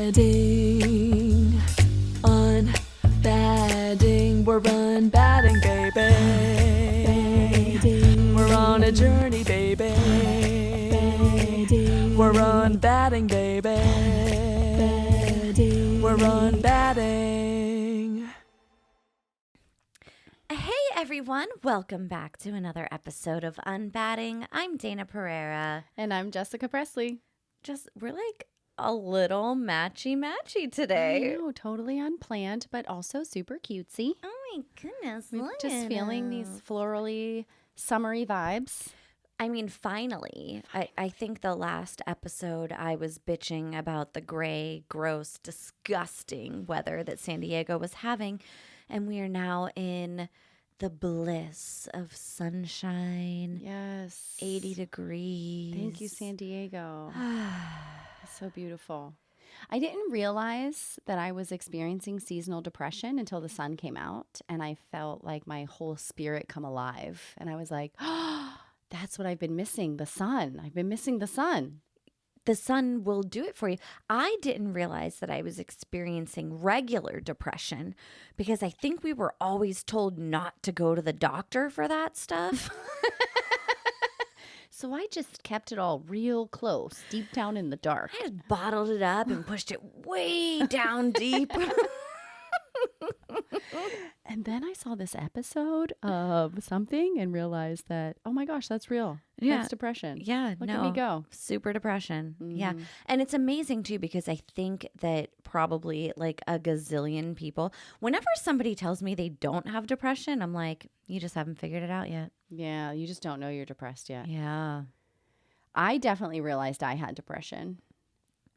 UnBadding, we're UnBadding, baby. We're on a journey, baby. We're UnBadding, baby. We're UnBadding. Hey everyone, welcome back to another episode of UnBadding. I'm Dayna Pereira. And I'm Jessica Presley. We're like a little matchy today. I know, totally unplanned, but also super cutesy. Oh my goodness. We're look just at feeling these us. florally, summery vibes. I mean, finally. I think the last episode I was bitching about the gray, gross, disgusting weather that San Diego was having. And we are now in the bliss of sunshine. Yes. 80 degrees. Thank you, San Diego. It's so beautiful. I didn't realize that I was experiencing seasonal depression until the sun came out. And I felt like my whole spirit come alive. And I was like, oh, that's what I've been missing, the sun. I've been missing the sun. The sun will do it for you. I didn't realize that I was experiencing regular depression because I think we were always told not to go to the doctor for that stuff. So I just kept it all real close, deep down in the dark. I just bottled it up and pushed it way down deep. And then I saw this episode of something and realized that, oh my gosh, that's real. Yeah. That's depression. Yeah, Look at me go. Super depression. Yeah. And it's amazing too because I think that probably like a gazillion people, whenever somebody tells me they don't have depression, I'm like, you just haven't figured it out yet. Yeah, you just don't know you're depressed yet. Yeah. I definitely realized I had depression.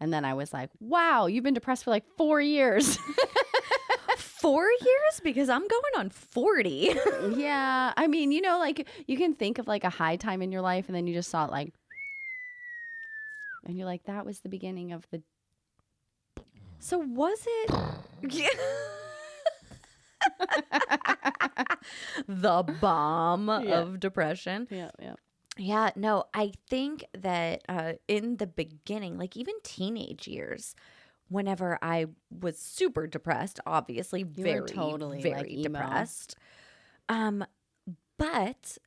And then I was like, wow, you've been depressed for like 4 years. 4 years? Because I'm going on 40. Yeah. I mean, you know, like you can think of like a high time in your life and then you just saw it like, and you're like, that was the beginning of the. So was it the bomb of depression? Yeah, yeah. Yeah, no, I think that in the beginning, like even teenage years, whenever I was super depressed, obviously were totally, very like, emo. depressed. But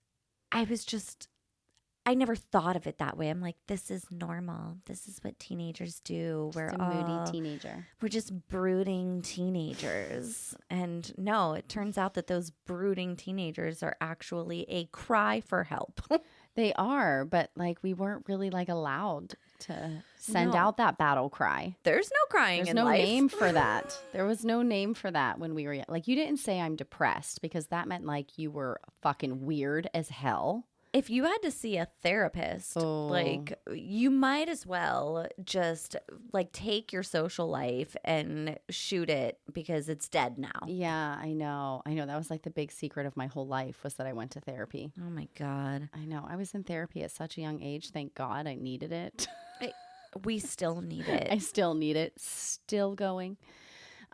I never thought of it that way. I'm like, this is normal. This is what teenagers do. Just a moody teenager. We're just brooding teenagers. And no, it turns out that those brooding teenagers are actually a cry for help. They are, but like we weren't really like allowed to send No. out that battle cry. There's no crying There's in no life. name for that. There was no name for that when we were like, you didn't say I'm depressed because that meant like you were fucking weird as hell. If you had to see a therapist, like you might as well just like take your social life and shoot it because it's dead now. Yeah, I know. That was like the big secret of my whole life was that I went to therapy. Oh my God. I know. I was in therapy at such a young age. Thank God I needed it. We still need it. I still need it. Still going.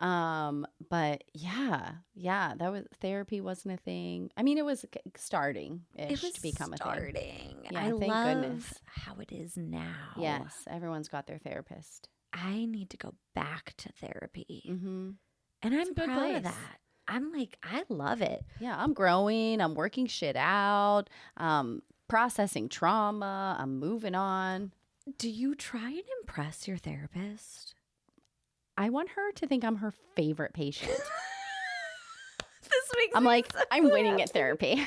But yeah, that was therapy wasn't a thing. I mean, it was starting to become a thing. starting. Yeah, I thank love goodness. how it is now. Yes, everyone's got their therapist. I need to go back to therapy. Mm-hmm. And I'm a good proud of place. that. I'm like, I love it. Yeah, I'm growing. I'm working shit out. Processing trauma. I'm moving on. Do you try and impress your therapist? I want her to think I'm her favorite patient. This makes I'm me like, so I'm winning happy. at therapy.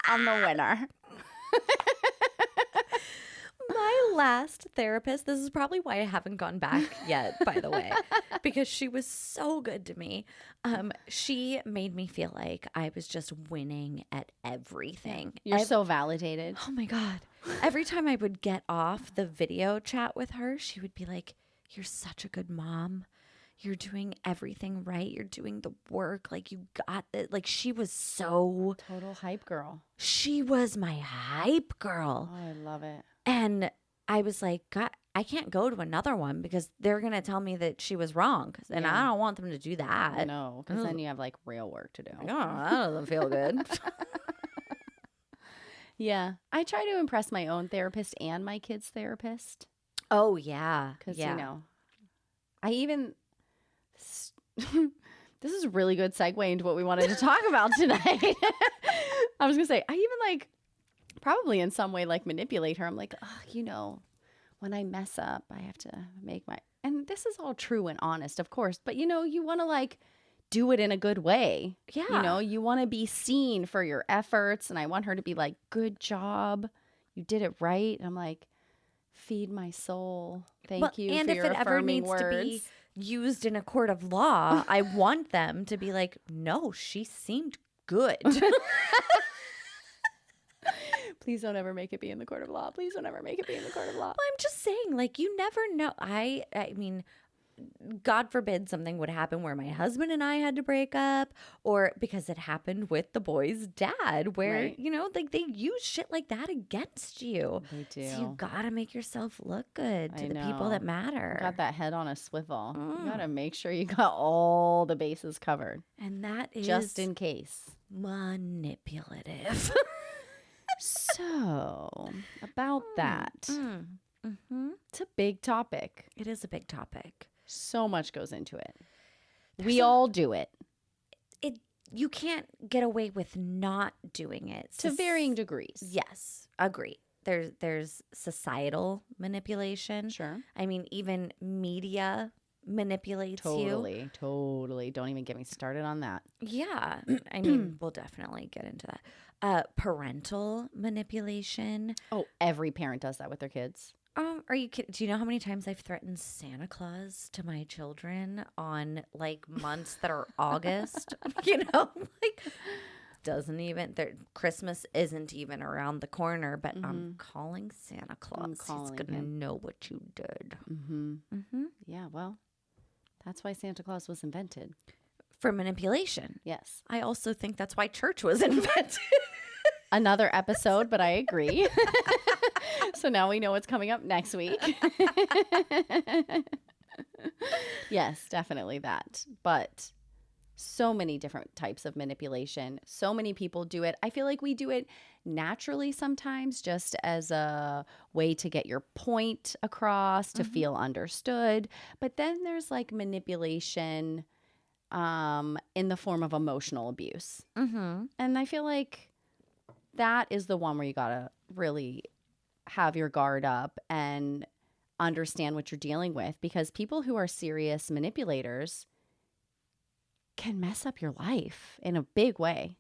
I'm the winner. My last therapist, this is probably why I haven't gone back yet, by the way, because she was so good to me. She made me feel like I was just winning at everything. You're so validated. Oh my God. Every time I would get off the video chat with her, she would be like, you're such a good mom. You're doing everything right. You're doing the work. Like you got it. Like she was so. Total hype girl. She was my hype girl. Oh, I love it. And I was like, God, I can't go to another one because they're going to tell me that she was wrong. And I don't want them to do that. No, because then you have like real work to do. Oh, that doesn't feel good. Yeah. I try to impress my own therapist and my kid's therapist. Oh, yeah. Because, yeah. you know, I even this is a really good segue into what we wanted to talk about tonight. I was gonna say, I even like probably in some way like manipulate her. I'm like, oh, when I mess up, I have to make my, and this is all true and honest, of course, but you want to like do it in a good way. Yeah. You want to be seen for your efforts, and I want her to be like, good job, you did it right. I'm like, feed my soul. Thank you and for if your it ever affirming needs words. to be used in a court of law, I want them to be like, no, she seemed good. Please don't ever make it be in the court of law. Please don't ever make it be in the court of law. Well, I'm just saying, like, you never know. I mean, God forbid something would happen where my husband and I had to break up, or because it happened with the boy's dad, where, Right. like they use shit like that against you. They do. So you gotta make yourself look good to I the people that know. matter. Got that head on a swivel. You got to make sure you got all the bases covered. And that is Just in case. manipulative. So, about that. Mm-hmm. It's a big topic. It is a big topic. So much goes into it. We all do it You can't get away with not doing it to varying degrees. Yes, agree. There's societal manipulation. Sure. I mean, even media manipulates you. Totally. Don't even get me started on that. Yeah. I mean, we'll definitely get into that. Parental manipulation. Oh, every parent does that with their kids. Are you kidding? Do you know how many times I've threatened Santa Claus to my children on like months that are August? Like doesn't even Christmas isn't even around the corner, but I'm calling Santa Claus. calling He's gonna him. know what you did. Yeah, well, that's why Santa Claus was invented. For manipulation. Yes. I also think that's why church was invented. Another episode, but I agree. So now we know what's coming up next week. Yes, definitely that. But so many different types of manipulation. So many people do it. I feel like we do it naturally sometimes just as a way to get your point across, to feel understood. But then there's like manipulation in the form of emotional abuse. Mm-hmm. And I feel like that is the one where you got to really have your guard up and understand what you're dealing with, because people who are serious manipulators can mess up your life in a big way.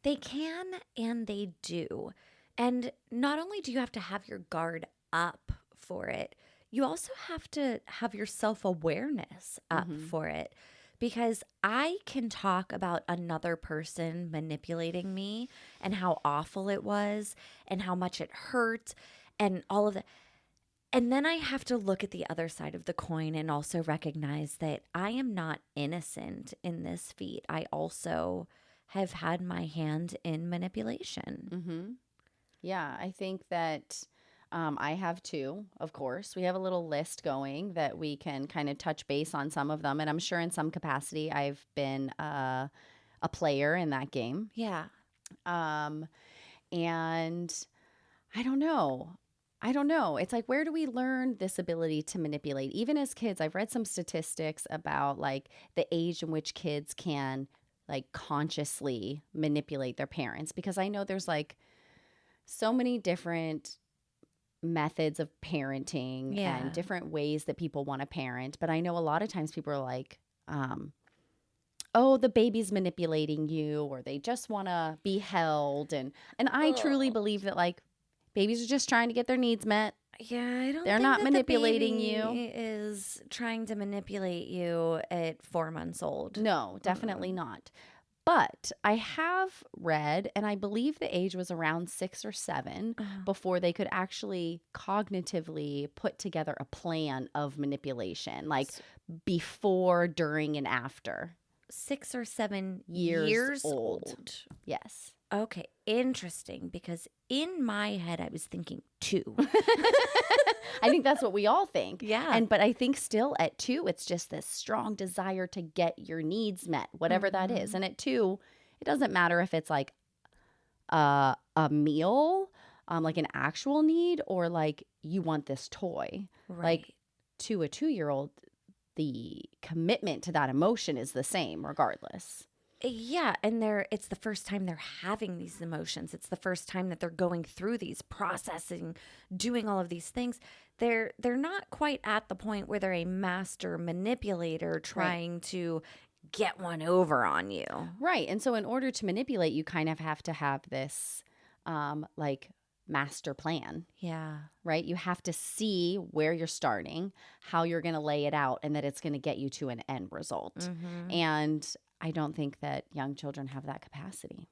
They can and they do. And not only do you have to have your guard up for it, you also have to have your self-awareness up for it. Because I can talk about another person manipulating me and how awful it was and how much it hurt and all of that. And then I have to look at the other side of the coin and also recognize that I am not innocent in this feat. I also have had my hand in manipulation. Yeah, I think that I have too, of course. We have a little list going that we can kind of touch base on some of them. And I'm sure in some capacity I've been a player in that game. Yeah. And I don't know. It's like, where do we learn this ability to manipulate? Even as kids, I've read some statistics about like the age in which kids can like consciously manipulate their parents, because I know there's like so many different methods of parenting and different ways that people want to parent. But I know a lot of times people are like, oh, the baby's manipulating you, or they just want to be held. And I truly believe that like babies are just trying to get their needs met. Yeah, I don't They're think not that manipulating the you. baby is trying to manipulate you at 4 months old. No, definitely not. But I have read, and I believe the age was around 6 or 7 before they could actually cognitively put together a plan of manipulation, like before, during, and after. 6 or 7 Years years old. old. Yes. Okay, interesting, because in my head I was thinking 2. I think that's what we all think. Yeah. But I think still at 2, it's just this strong desire to get your needs met, whatever that is. And at 2, it doesn't matter if it's like a meal, like an actual need, or like you want this toy. Right. Like to a 2-year-old, the commitment to that emotion is the same regardless. Yeah, and it's the first time they're having these emotions. It's the first time that they're going through these, processing, doing all of these things. They're not quite at the point where they're a master manipulator trying to get one over on you. Right. And so in order to manipulate, you kind of have to have this like master plan. Yeah. Right? You have to see where you're starting, how you're going to lay it out, and that it's going to get you to an end result. Mm-hmm. And I don't think that young children have that capacity.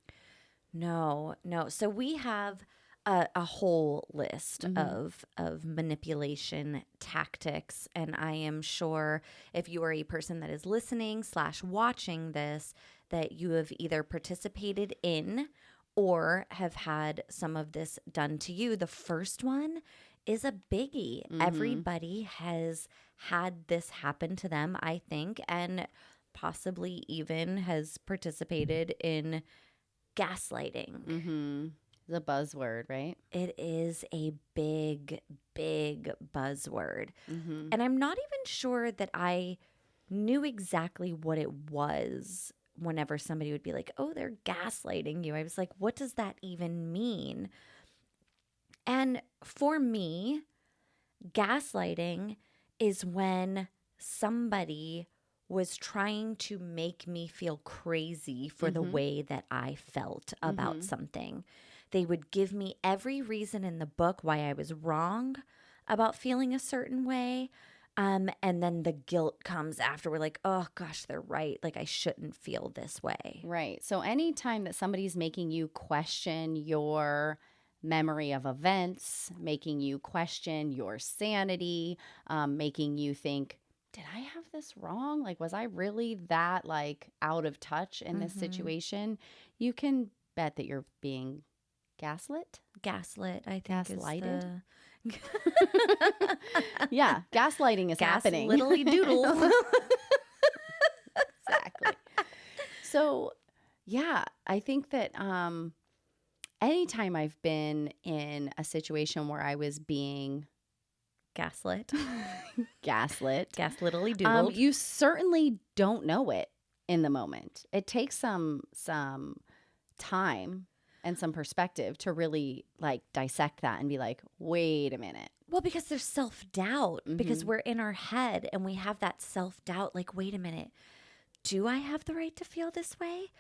No. So we have a whole list of manipulation tactics, and I am sure if you are a person that is listening / watching this, that you have either participated in or have had some of this done to you. The first one is a biggie. Everybody has had this happen to them, I think, and possibly even has participated in gaslighting. The buzzword, right? It is a big, big buzzword. And I'm not even sure that I knew exactly what it was whenever somebody would be like, oh, they're gaslighting you. I was like, what does that even mean? And for me, gaslighting is when somebody was trying to make me feel crazy for the way that I felt about something. They would give me every reason in the book why I was wrong about feeling a certain way. And then the guilt comes after. We're like, oh, gosh, they're right. Like, I shouldn't feel this way. Right. So anytime that somebody's making you question your memory of events, making you question your sanity, making you think, did I have this wrong? Like, was I really that like out of touch in this situation? You can bet that you're being gaslit. Gaslit, I think, Gaslighted? is Yeah, gaslighting is happening. Gaslittly doodle. Exactly. So, yeah, I think that anytime I've been in a situation where I was being Gaslit. gaslit, Gaslittly doodled. you certainly don't know it in the moment. It takes some time and some perspective to really like dissect that and be like, wait a minute. Well, because there's self-doubt, because we're in our head and we have that self-doubt, like, wait a minute, do I have the right to feel this way?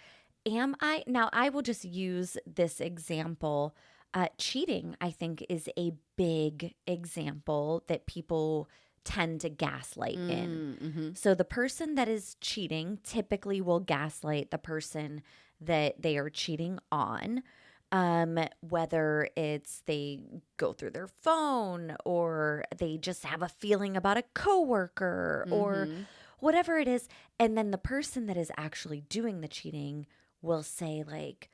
Am I? Now, I will just use this example. Cheating, I think, is a big example that people tend to gaslight in. So the person that is cheating typically will gaslight the person that they are cheating on. Whether it's they go through their phone or they just have a feeling about a coworker or whatever it is. And then the person that is actually doing the cheating will say like,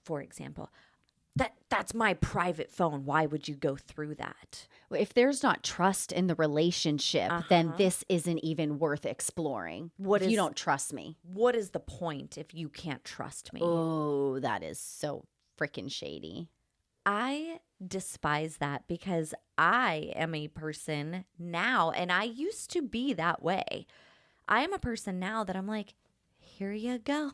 for example, that's my private phone. Why would you go through that? If there's not trust in the relationship, then this isn't even worth exploring. If you don't trust me? What is the point if you can't trust me? Oh, that is so freaking shady. I despise that because I am a person now, and I used to be that way. I am a person now that I'm like, here you go.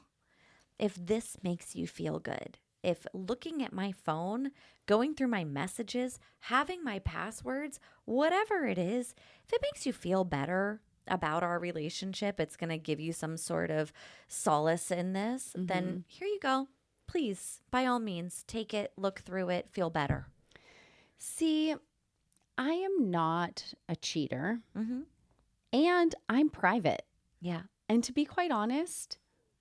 If this makes you feel good, if looking at my phone, going through my messages, having my passwords, whatever it is, if it makes you feel better about our relationship, it's going to give you some sort of solace in this, then here you go. Please, by all means, take it, look through it, feel better. See, I am not a cheater and I'm private. Yeah. And to be quite honest,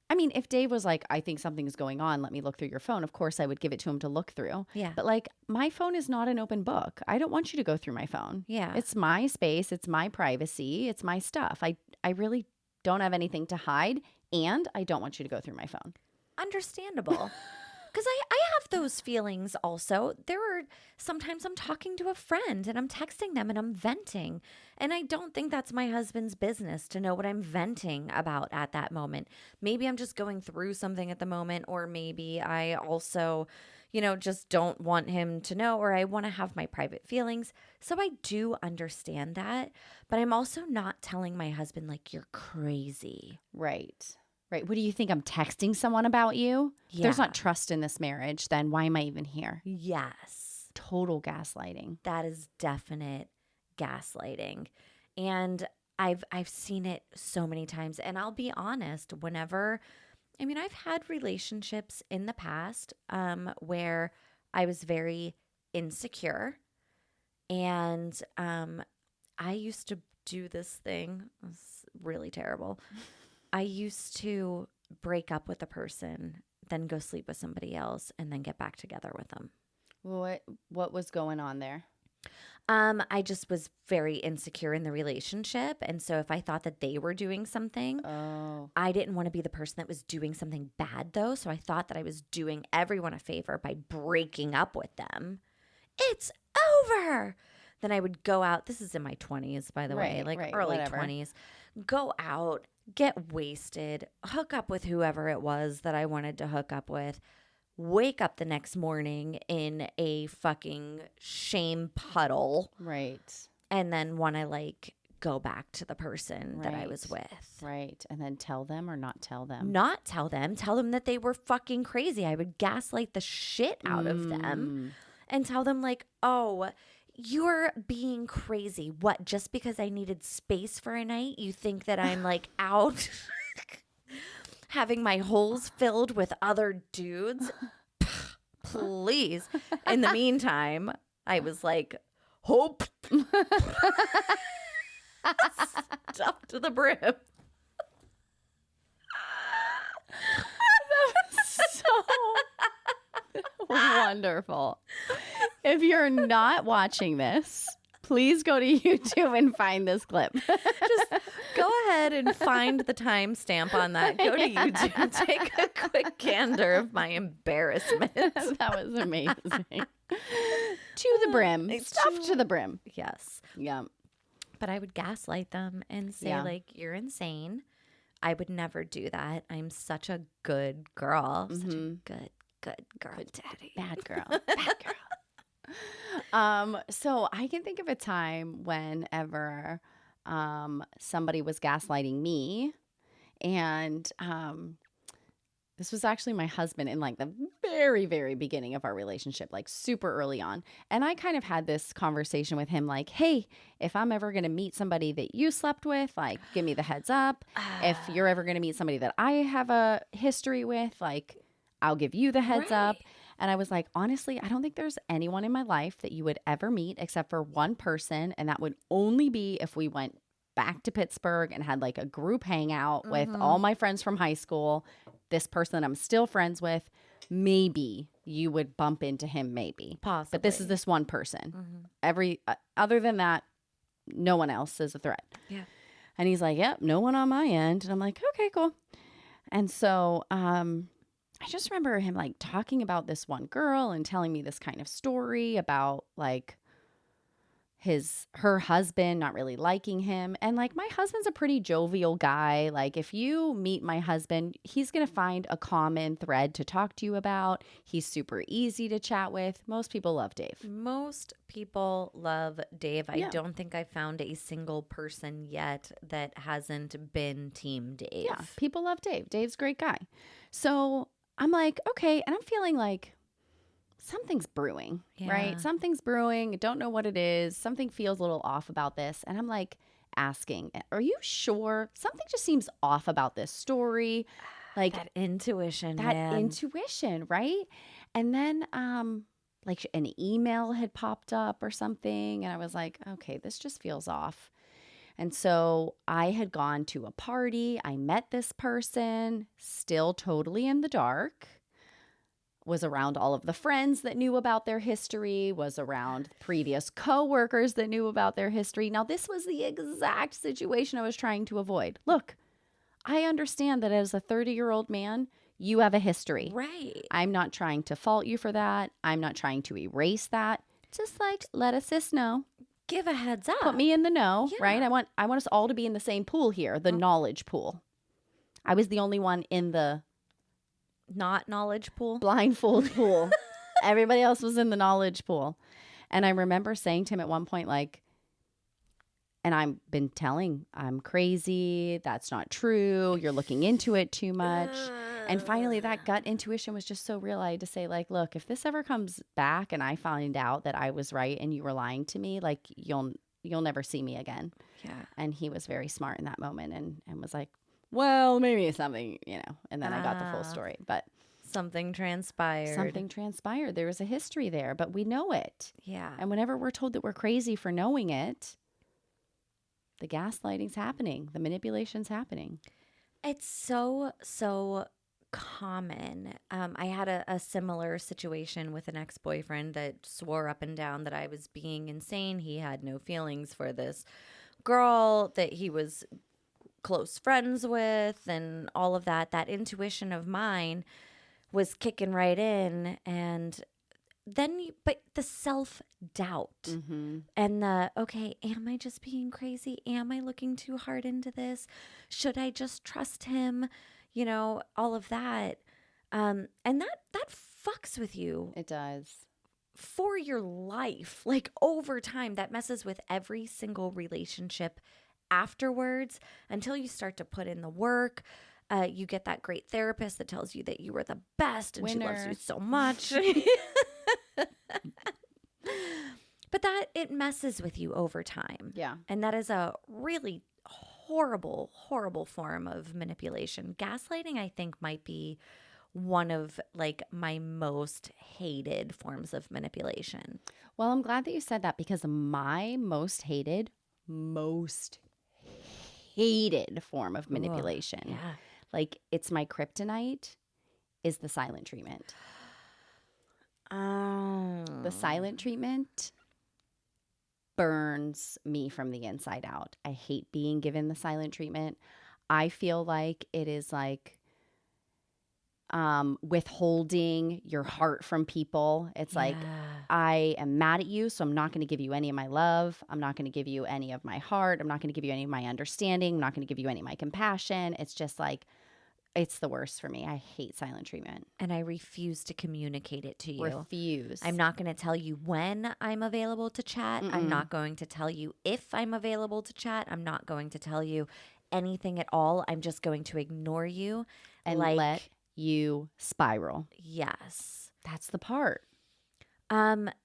I mean, if Dave was like, I think something is going on, let me look through your phone, of course I would give it to him to look through. Yeah. But like, my phone is not an open book. I don't want you to go through my phone. Yeah. It's my space. It's my privacy. It's my stuff. I really don't have anything to hide, and I don't want you to go through my phone. Understandable. Because I have those feelings also. There are sometimes I'm talking to a friend and I'm texting them and I'm venting. And I don't think that's my husband's business to know what I'm venting about at that moment. Maybe I'm just going through something at the moment, or maybe I also, just don't want him to know, or I want to have my private feelings. So I do understand that. But I'm also not telling my husband, like, you're crazy. Right. Right. What do you think? I'm texting someone about you? If there's Yeah. not trust in this marriage, then why am I even here? Yes. Total gaslighting. That is definite gaslighting. And I've seen it so many times. And I'll be honest, I've had relationships in the past where I was very insecure. And I used to do this thing. It's really terrible. I used to break up with a person, then go sleep with somebody else, and then get back together with them. What was going on there? I just was very insecure in the relationship. And so if I thought that they were doing something, I didn't want to be the person that was doing something bad, though. So I thought that I was doing everyone a favor by breaking up with them. It's over. Then I would go out. This is in my 20s, by the way, early whatever. 20s. Go out, get wasted, hook up with whoever it was that I wanted to hook up with. Wake up the next morning in a fucking shame puddle. Right. And then want to go back to the person that I was with. Right. And then tell them or not tell them? Not tell them. Tell them that they were fucking crazy. I would gaslight the shit out of them and tell them oh, you're being crazy. What? Just because I needed space for a night, you think that I'm out having my holes filled with other dudes? Please. In the meantime, I was hope. Stuffed to the brim. So wonderful. If you're not watching this, please go to YouTube and find this clip. Just go ahead and find the timestamp on that. Go to YouTube. Take a quick gander of my embarrassment. That was amazing. To the brim. Stuffed to the brim. Yes. Yeah. But I would gaslight them and say, you're insane. I would never do that. I'm such a good girl. Such a good girl, daddy. Bad girl. Bad girl. So I can think of a time whenever somebody was gaslighting me, and this was actually my husband in the very, very beginning of our relationship, super early on. And I kind of had this conversation with him hey, if I'm ever going to meet somebody that you slept with, give me the heads up. If you're ever going to meet somebody that I have a history with, I'll give you the heads up. And I was honestly, I don't think there's anyone in my life that you would ever meet except for one person. And that would only be if we went back to Pittsburgh and had a group hangout with all my friends from high school. This person that I'm still friends with, maybe you would bump into him, maybe. Possibly. But this is this one person. Other than that, no one else is a threat. Yeah. And he's yep, no one on my end. And I'm okay, cool. And so I just remember him talking about this one girl and telling me this kind of story about her husband not really liking him. And my husband's a pretty jovial guy. If you meet my husband, he's going to find a common thread to talk to you about. He's super easy to chat with. Most people love Dave. Most people love Dave. I don't think I found a single person yet that hasn't been Team Dave. Yeah, people love Dave. Dave's a great guy. So I'm okay. And I'm feeling something's brewing, right? Something's brewing. I don't know what it is. Something feels a little off about this. And I'm asking, are you sure? Something just seems off about this story. That intuition, intuition, right? And then an email had popped up or something. And I was okay, this just feels off. And so I had gone to a party. I met this person, still totally in the dark. Was around all of the friends that knew about their history, was around previous coworkers that knew about their history. Now, this was the exact situation I was trying to avoid. Look, I understand that as a 30-year-old man, you have a history. Right. I'm not trying to fault you for that. I'm not trying to erase that. Just let a sis know. Give a heads up. Put me in the know, Yeah. right? I want us all to be in the same pool here, the knowledge pool. I was the only one in the not knowledge pool. blindfold pool. Everybody else was in the knowledge pool. And I remember saying to him at one point, like, and I've been telling, I'm crazy. That's not true. You're looking into it too much. And finally, that gut intuition was just so real. I had to say, like, look, if this ever comes back and I find out that I was right and you were lying to me, like, you'll never see me again. Yeah. And he was very smart in that moment and was like, well, maybe it's something, and then I got the full story. But Something transpired. There was a history there, but we know it. Yeah. And whenever we're told that we're crazy for knowing it, the gaslighting's happening. The manipulation's happening. It's so common. I had a similar situation with an ex-boyfriend that swore up and down that I was being insane. He had no feelings for this girl that he was close friends with and all of that. That intuition of mine was kicking right in. And then, but the self-doubt and okay, am I just being crazy? Am I looking too hard into this? Should I just trust him? All of that. And that fucks with you. It does. For your life. Like over time, that messes with every single relationship afterwards until you start to put in the work. You get that great therapist that tells you that you are the best and she loves you so much. But it messes with you over time. Yeah. And that is a really horrible, horrible form of manipulation. Gaslighting, I think, might be one of like my most hated forms of manipulation. Well, I'm glad that you said that because my most hated form of manipulation, Yeah. like it's my kryptonite, is the silent treatment. Oh. The silent treatment burns me from the inside out. I hate being given the silent treatment. I feel like it is like withholding your heart from people. It's like, I am mad at you, so I'm not going to give you any of my love. I'm not going to give you any of my heart. I'm not going to give you any of my understanding. I'm not going to give you any of my compassion. It's just like, it's the worst for me. I hate silent treatment. And I refuse to communicate it to you. Refuse. I'm not going to tell you when I'm available to chat. I'm not going to tell you if I'm available to chat. I'm not going to tell you anything at all. I'm just going to ignore you. And let you spiral. Yes. That's the part.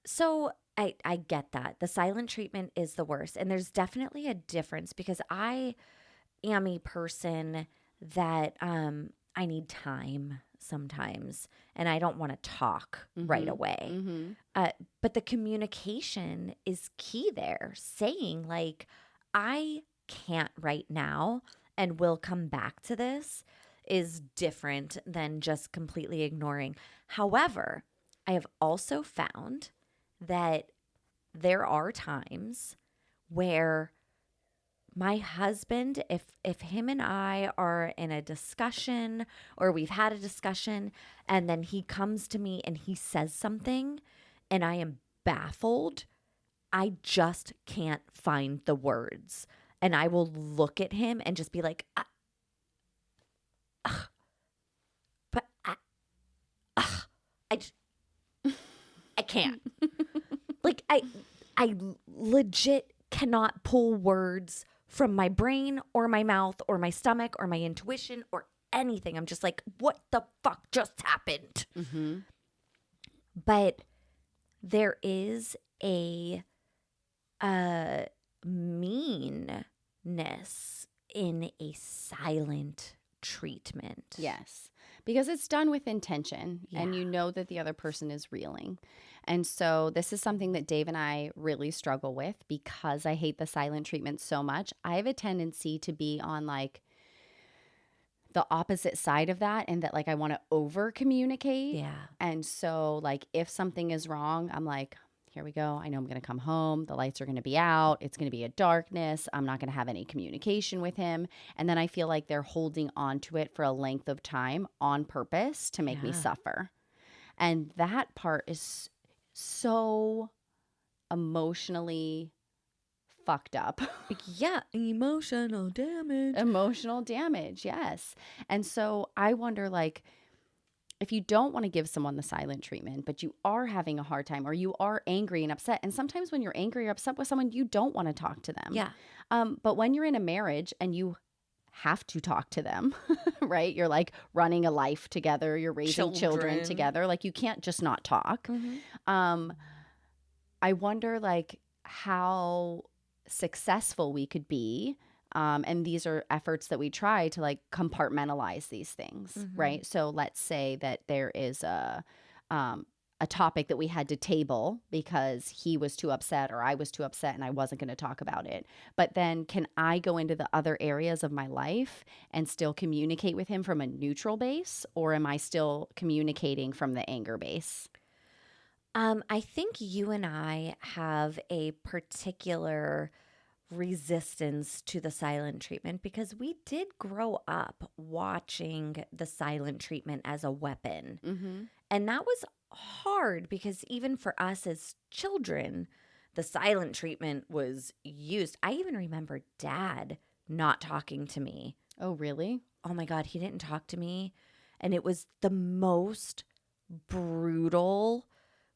So I get that. The silent treatment is the worst. And there's definitely a difference because I am a person that I need time sometimes and I don't want to talk right away. But the communication is key there. Saying like, I can't right now and we'll come back to this is different than just completely ignoring. However, I have also found that there are times where my husband, if him and I are in a discussion or we've had a discussion and then he comes to me and he says something and I am baffled, I just can't find the words. And I will look at him and just be like, I can't. Like I legit cannot pull words from my brain or my mouth or my stomach or my intuition or anything. I'm just like, what the fuck just happened? But there is a meanness in a silent treatment. Yes. Because it's done with intention and you know that the other person is reeling. And so this is something that Dave and I really struggle with because I hate the silent treatment so much. I have a tendency to be on like the opposite side of that and that like I want to over communicate. Yeah. And so like if something is wrong, I'm like, here we go. I know I'm going to come home. The lights are going to be out. It's going to be a darkness. I'm not going to have any communication with him. And then I feel like they're holding on to it for a length of time on purpose to make me suffer. And that part is so emotionally fucked up. Yeah, emotional damage. Emotional damage, yes. And so I wonder like, if you don't want to give someone the silent treatment, but you are having a hard time or you are angry and upset, and sometimes when you're angry or upset with someone, you don't want to talk to them. Yeah. But when you're in a marriage and you have to talk to them, right? You're like running a life together. You're raising children together. Like you can't just not talk. I wonder like how successful we could be. And these are efforts that we try to like compartmentalize these things, right? So let's say that there is a topic that we had to table because he was too upset or I was too upset and I wasn't going to talk about it. But then can I go into the other areas of my life and still communicate with him from a neutral base, or am I still communicating from the anger base? I think you and I have a particular resistance to the silent treatment because we did grow up watching the silent treatment as a weapon. And that was hard because even for us as children, the silent treatment was used. I even remember Dad not talking to me. Oh, really? Oh my God, he didn't talk to me. And it was the most brutal,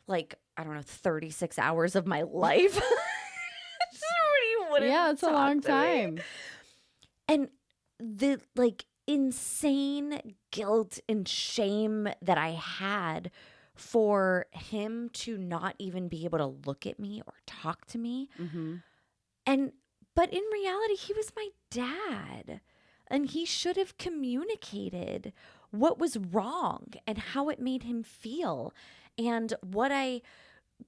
like, I don't know, 36 hours of my life. Yeah, it's a long time. And the like insane guilt and shame that I had for him to not even be able to look at me or talk to me. But in reality, he was my dad, and he should have communicated what was wrong and how it made him feel and what I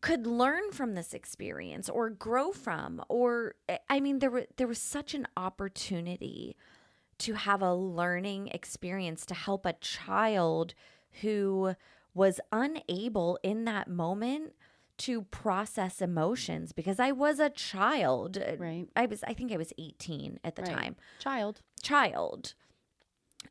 could learn from this experience or grow from. Or I mean, there was such an opportunity to have a learning experience to help a child who was unable in that moment to process emotions, because I was a child. Right. I think I was 18 at the time. Child.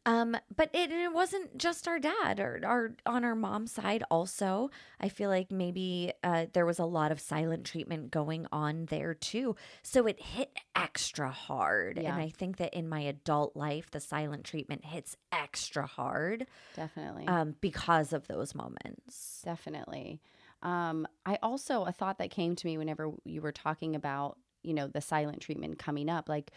But it wasn't just our dad or our on our mom's side also. I feel like maybe there was a lot of silent treatment going on there too. So it hit extra hard. Yeah. And I think that in my adult life, the silent treatment hits extra hard. Definitely. Because of those moments. Definitely. I also, a thought that came to me whenever you were talking about, the silent treatment coming up, like,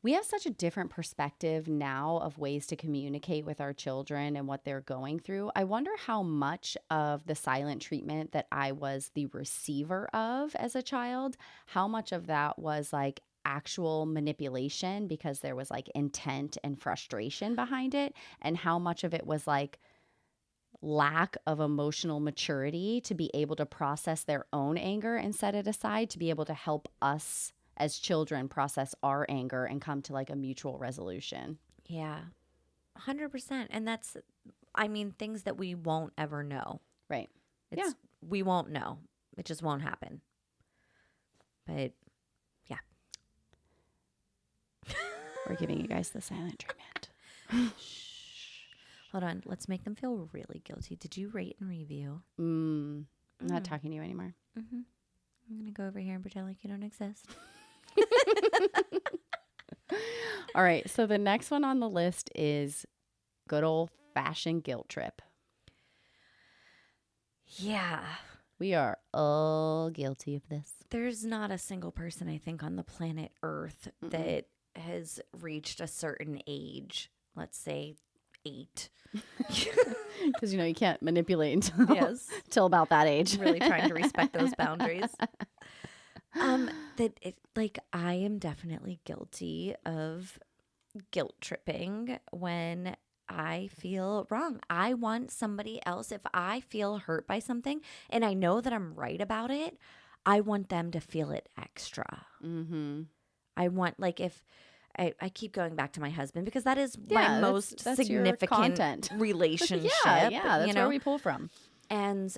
we have such a different perspective now of ways to communicate with our children and what they're going through. I wonder how much of the silent treatment that I was the receiver of as a child, how much of that was like actual manipulation because there was like intent and frustration behind it, and how much of it was like lack of emotional maturity to be able to process their own anger and set it aside to be able to help us as children process our anger and come to like a mutual resolution. Yeah, 100%. And that's, I mean, things that we won't ever know. Right. We won't know. It just won't happen. But yeah. We're giving you guys the silent treatment. Shh. Hold on. Let's make them feel really guilty. Did you rate and review? I'm not talking to you anymore. I'm going to go over here and pretend like you don't exist. All right. So the next one on the list is good old fashioned guilt trip. Yeah. We are all guilty of this. There's not a single person, I think, on the planet Earth that has reached a certain age, let's say 8. Because, you can't manipulate until about that age. Really trying to respect those boundaries. I am definitely guilty of guilt tripping when I feel wrong. I want somebody else, if I feel hurt by something and I know that I'm right about it, I want them to feel it extra. I want, like, if I keep going back to my husband because that is my most significant relationship. That's where we pull from. And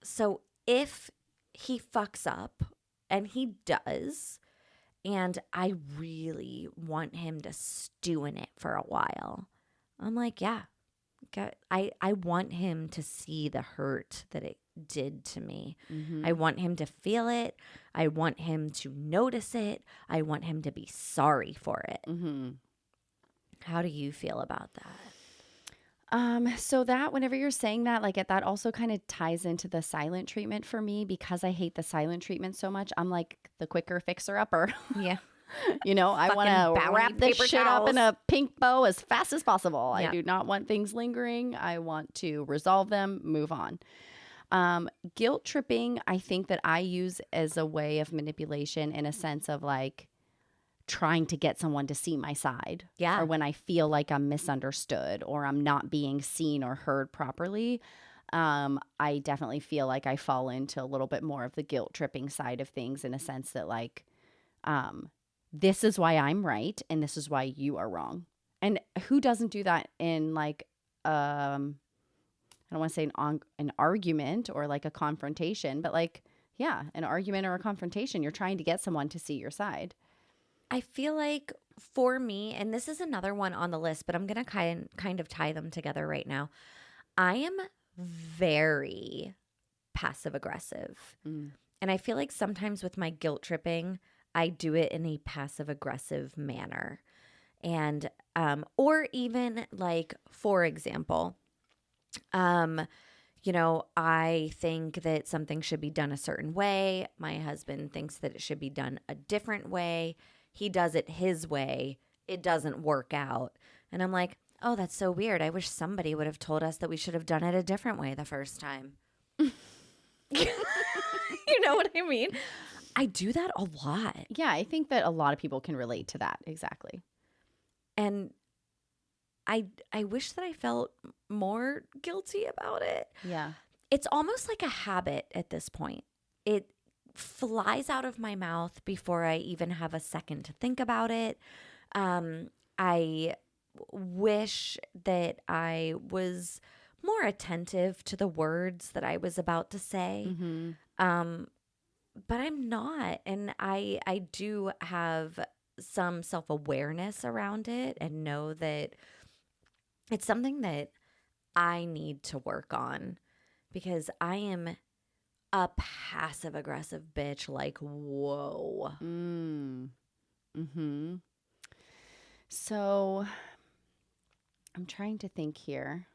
so if he fucks up, and he does, and I really want him to stew in it for a while, I'm like, yeah, I want him to see the hurt that it did to me. I want him to feel it. I want him to notice it. I want him to be sorry for it. How do you feel about that? So that whenever you're saying that, like that also kind of ties into the silent treatment for me because I hate the silent treatment so much. I'm like the quicker fixer upper. Yeah. I want Fucking to bounty wrap this paper shit up in towels. a pink bow as fast as possible. Yeah. I do not want things lingering. I want to resolve them, move on. Guilt tripping, I think that I use as a way of manipulation in a sense of like trying to get someone to see my side. Yeah. Or when I feel like I'm misunderstood or I'm not being seen or heard properly. I definitely feel like I fall into a little bit more of the guilt tripping side of things in a sense that like, this is why I'm right and this is why you are wrong. And who doesn't do that in like, I don't want to say an argument or like a confrontation, but like, yeah, an argument or a confrontation. You're trying to get someone to see your side. I feel like for me, and this is another one on the list, but I'm going to kind of tie them together right now. I am very passive aggressive. And I feel like sometimes with my guilt tripping, I do it in a passive aggressive manner. And, or even like, for example, I think that something should be done a certain way. My husband thinks that it should be done a different way. He does it his way. It doesn't work out. And I'm like, oh, that's so weird. I wish somebody would have told us that we should have done it a different way the first time. You know what I mean? I do that a lot. Yeah, I think that a lot of people can relate to that. Exactly. And I wish that I felt more guilty about it. Yeah. It's almost like a habit at this point. It flies out of my mouth before I even have a second to think about it. I wish that I was more attentive to the words that I was about to say. But I'm not. And I do have some self-awareness around it and know that it's something that I need to work on because I am a passive aggressive bitch. Like, whoa. So I'm trying to think here.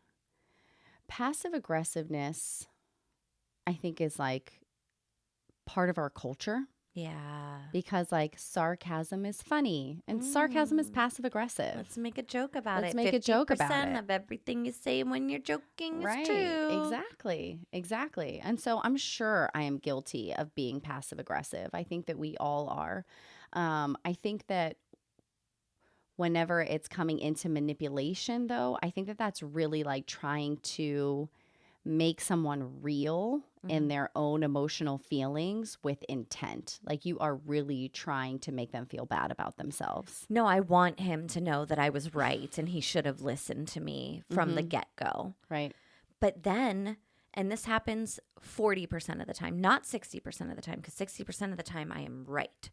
Passive aggressiveness, I think, is like part of our culture. Yeah. Because like sarcasm is funny and sarcasm is passive aggressive. Let's make a joke about Let's it. make a joke about 50% it. of everything you say when you're joking Right. is true. Exactly. And so I'm sure I am guilty of being passive aggressive. I think that we all are. I think that whenever it's coming into manipulation, though, I think that that's really like trying to make someone real in their own emotional feelings with intent. Like you are really trying to make them feel bad about themselves. No, I want him to know that I was right and he should have listened to me from the get-go. Right. But then, and this happens 40% of the time, not 60% of the time, because 60% of the time I am right.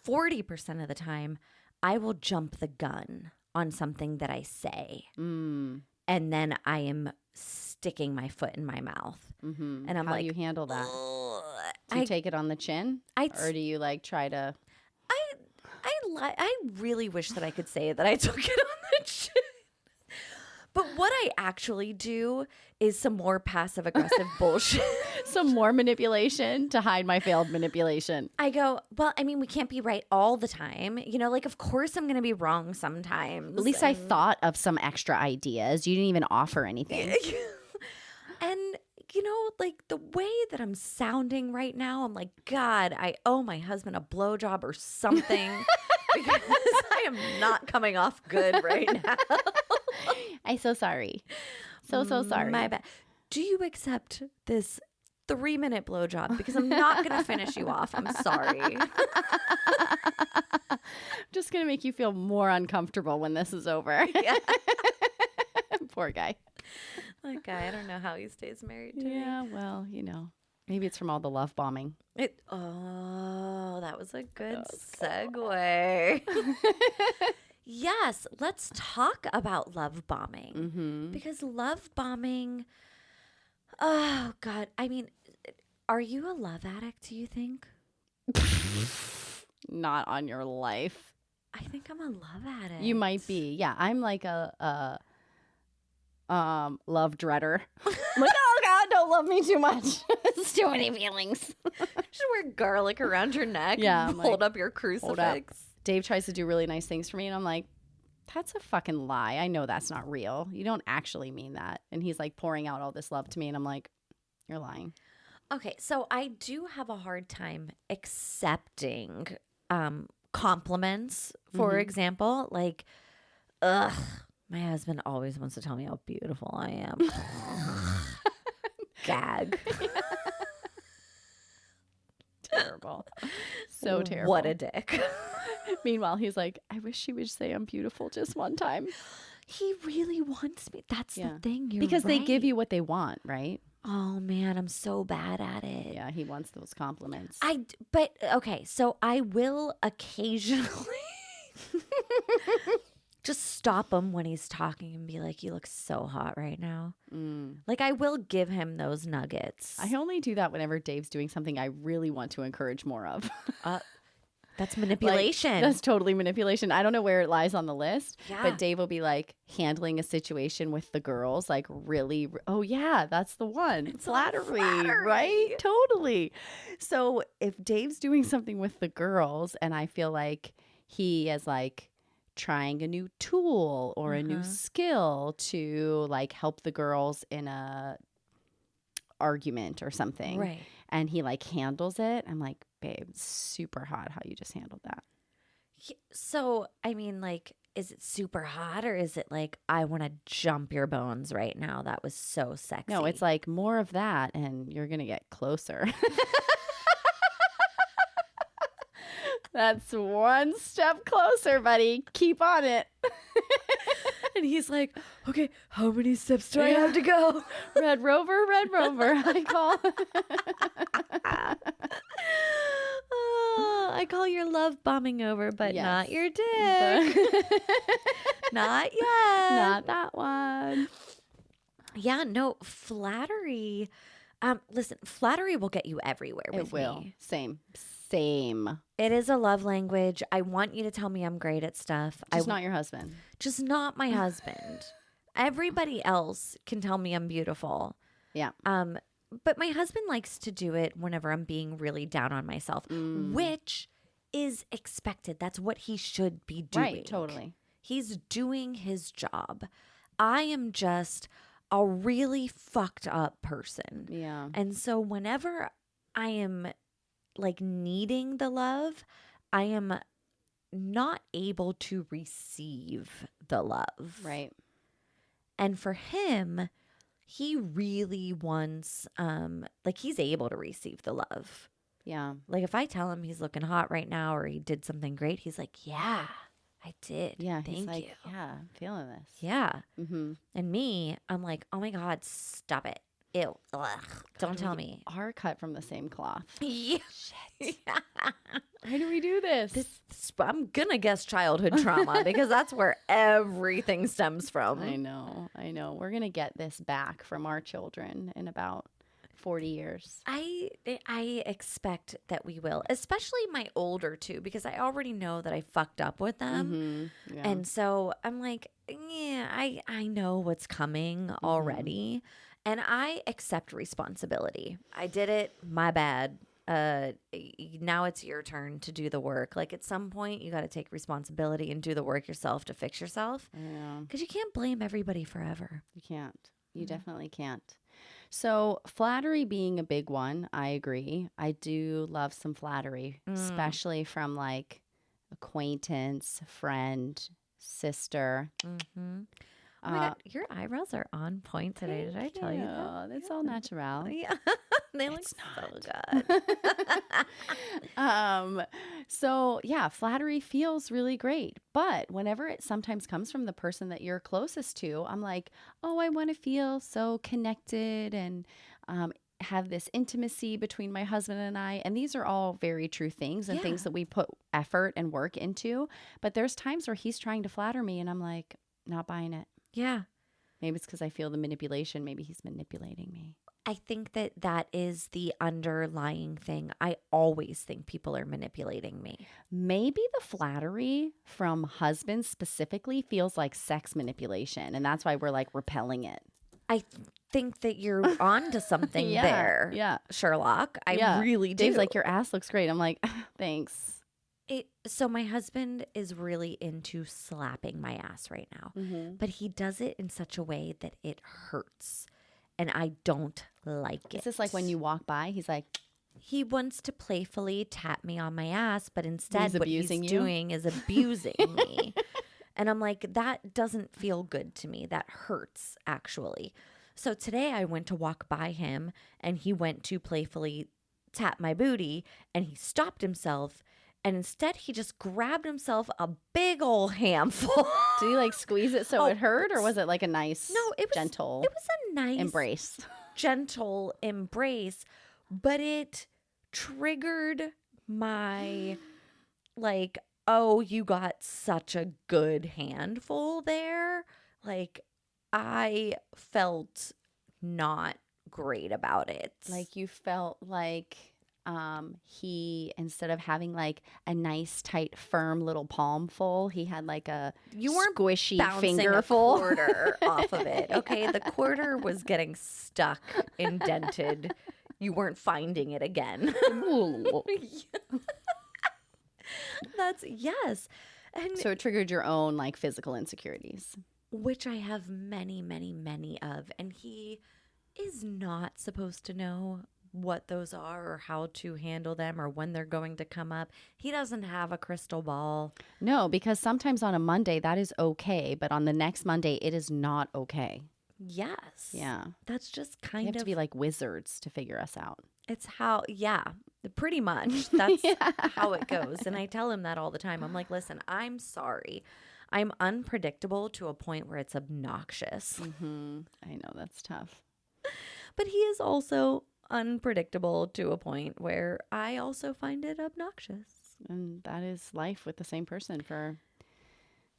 40% of the time, I will jump the gun on something that I say. And then I am sticking my foot in my mouth. And I'm How like, do you handle that? "Ugh." Do you take it on the chin? Or do you like try to... I really wish that I could say that I took it on the chin. But what I actually do is some more passive aggressive bullshit. Some more manipulation to hide my failed manipulation. I go, well, I mean, we can't be right all the time. Like, of course I'm going to be wrong sometimes. At least I thought of some extra ideas. You didn't even offer anything. And, like the way that I'm sounding right now, I'm like, God, I owe my husband a blowjob or something because I am not coming off good right now. I'm so sorry. So sorry. My bad. Do you accept this 3-minute blowjob? Because I'm not going to finish you off. I'm sorry. I'm just going to make you feel more uncomfortable when this is over. Yeah. Poor guy. That guy, I don't know how he stays married to me. Yeah, well, maybe it's from all the love bombing. That was a good segue. Yes, let's talk about love bombing. Because love bombing, oh God, I mean, are you a love addict, do you think? Not on your life. I think I'm a love addict. You might be. Yeah, I'm like a love dreader. I'm like, oh God, don't love me too much. It's too many feelings. Should wear garlic around your neck. Yeah, And I'm hold like, up your hold up. crucifix. Dave tries to do really nice things for me, and I'm like, that's a fucking lie. I know that's not real. You don't actually mean that. And he's like pouring out all this love to me, and I'm like, you're lying. Okay, so I do have a hard time accepting compliments, for example. Like, ugh, my husband always wants to tell me how beautiful I am. Gag. Terrible. So terrible. What a dick. Meanwhile, he's like, I wish she would say I'm beautiful just one time. He really wants me. That's the thing. You're Because they give right. you what they want, right? Oh man, I'm so bad at it. Yeah, he wants those compliments. But okay, so I will occasionally just stop him when he's talking and be like, "You look so hot right now." Like I will give him those nuggets. I only do that whenever Dave's doing something I really want to encourage more of. That's manipulation. That's totally manipulation. I don't know where it lies on the list, Yeah. but Dave will be like handling a situation with the girls, like really, oh yeah, that's the one. It's flattery, right? Totally. So if Dave's doing something with the girls and I feel like he is like trying a new tool or a new skill to like help the girls in a argument or something, right. and he like handles it, I'm like, babe, it's super hot how you just handled that. So, I mean, like, is it super hot or is it like, I want to jump your bones right now? That was so sexy. No, it's like more of that and you're going to get closer. That's one step closer, buddy. Keep on it. and he's like, okay, how many steps do I have to go? Red Rover, I call. Oh, I call your love bombing over, but Yes. not your dick. Not yet. Not that one. Yeah, no, flattery. Listen, flattery will get you everywhere with It will. me. Same. It is a love language. I want you to tell me I'm great at stuff. Just not your husband. Just not my husband. Everybody else can tell me I'm beautiful. Yeah. But my husband likes to do it whenever I'm being really down on myself, which is expected. That's what he should be doing. Right, totally. He's doing his job. I am just a really fucked up person. Yeah. And so whenever I am like needing the love, I am not able to receive the love. Right. And for him, he really wants, like he's able to receive the love. Yeah. Like if I tell him he's looking hot right now or he did something great, he's like, yeah, I did. Yeah. Thank He's like, you. yeah, I'm feeling this. Yeah. Mm-hmm. And me, I'm like, oh my God, stop it. Ew. Ugh. Don't tell me. Are cut from the same cloth. Yeah. Shit. Why do we do this? I'm going to guess childhood trauma because that's where everything stems from. I know. We're going to get this back from our children in about 40 years. I expect that we will, especially my older two, because I already know that I fucked up with them. Mm-hmm. Yeah. And so I'm like, yeah, I know what's coming already. And I accept responsibility. I did it. My bad. Now it's your turn to do the work. Like at some point, you got to take responsibility and do the work yourself to fix yourself. Yeah. Because you can't blame everybody forever. You can't. You definitely can't. So flattery being a big one, I agree. I do love some flattery, especially from like acquaintance, friend, sister. Mm-hmm. Oh my God, your eyebrows are on point today. Did I tell you that? That's all natural. Yeah. They look It's so good. So yeah, flattery feels really great. But whenever it sometimes comes from the person that you're closest to, I'm like, oh, I want to feel so connected and have this intimacy between my husband and I. And these are all very true things and things that we put effort and work into. But there's times where he's trying to flatter me and I'm like, not buying it. Yeah. Maybe it's because I feel the manipulation. Maybe he's manipulating me. I think that that is the underlying thing. I always think people are manipulating me. Maybe the flattery from husbands specifically feels like sex manipulation, and that's why we're like repelling it. I think that you're onto something Yeah, there, yeah. Sherlock. I Yeah. really do. Dave's like, your ass looks great. I'm like, thanks. So my husband is really into slapping my ass right now, but he does it in such a way that it hurts, and I don't like it. Is this like when you walk by, he's like, He wants to playfully tap me on my ass, but instead what he's abusing you? doing is abusing me. And I'm like, that doesn't feel good to me. That hurts, actually. So today I went to walk by him, and he went to playfully tap my booty, and he stopped himself. And instead, he just grabbed himself a big old handful. did he like squeeze it so Oh, it hurt, or was it like a nice, No, it was gentle It was a nice embrace? gentle embrace, but it triggered my like, oh, you got such a good handful there. Like, I felt not great about it. Like you felt like he, instead of having like a nice tight firm little palm full, he had like a you weren't squishy bouncing a fingerful. quarter off of it. Okay, the quarter was getting stuck, indented. You weren't finding it again. That's yes. And So it triggered your own like physical insecurities. which I have many, many, many of. And he is not supposed to know what those are or how to handle them or when they're going to come up. He doesn't have a crystal ball. No, because sometimes on a Monday that is okay, but on the next Monday it is not okay. Yes. Yeah. That's just You kind have of to be like wizards to figure us out. it's how, yeah, pretty much. That's how it goes. And I tell him that all the time. I'm like, listen, I'm sorry. I'm unpredictable to a point where it's obnoxious. I know, that's tough. But he is also unpredictable to a point where I also find it obnoxious. And that is life with the same person for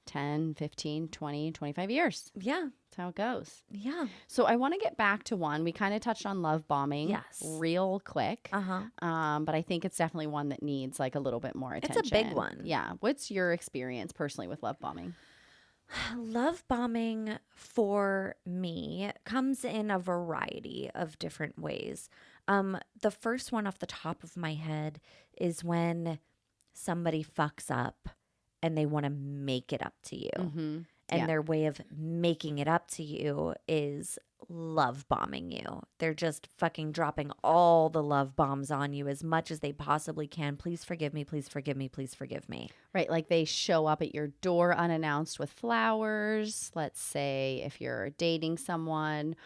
10, 15, 20, 25 years. Yeah. That's how it goes. Yeah. So I want to get back to one. We kind of touched on love bombing. Yes. Real quick. Uh-huh. But I think it's definitely one that needs like a little bit more It's attention. a big one. Yeah. What's your experience personally with love bombing? Love bombing for me comes in a variety of different ways. The first one off the top of my head is when somebody fucks up and they want to make it up to you. And Yeah. their way of making it up to you is love bombing you. They're just fucking dropping all the love bombs on you as much as they possibly can. Please forgive me. Please forgive me. Please forgive me. Right. Like they show up at your door unannounced with flowers. Let's say if you're dating someone,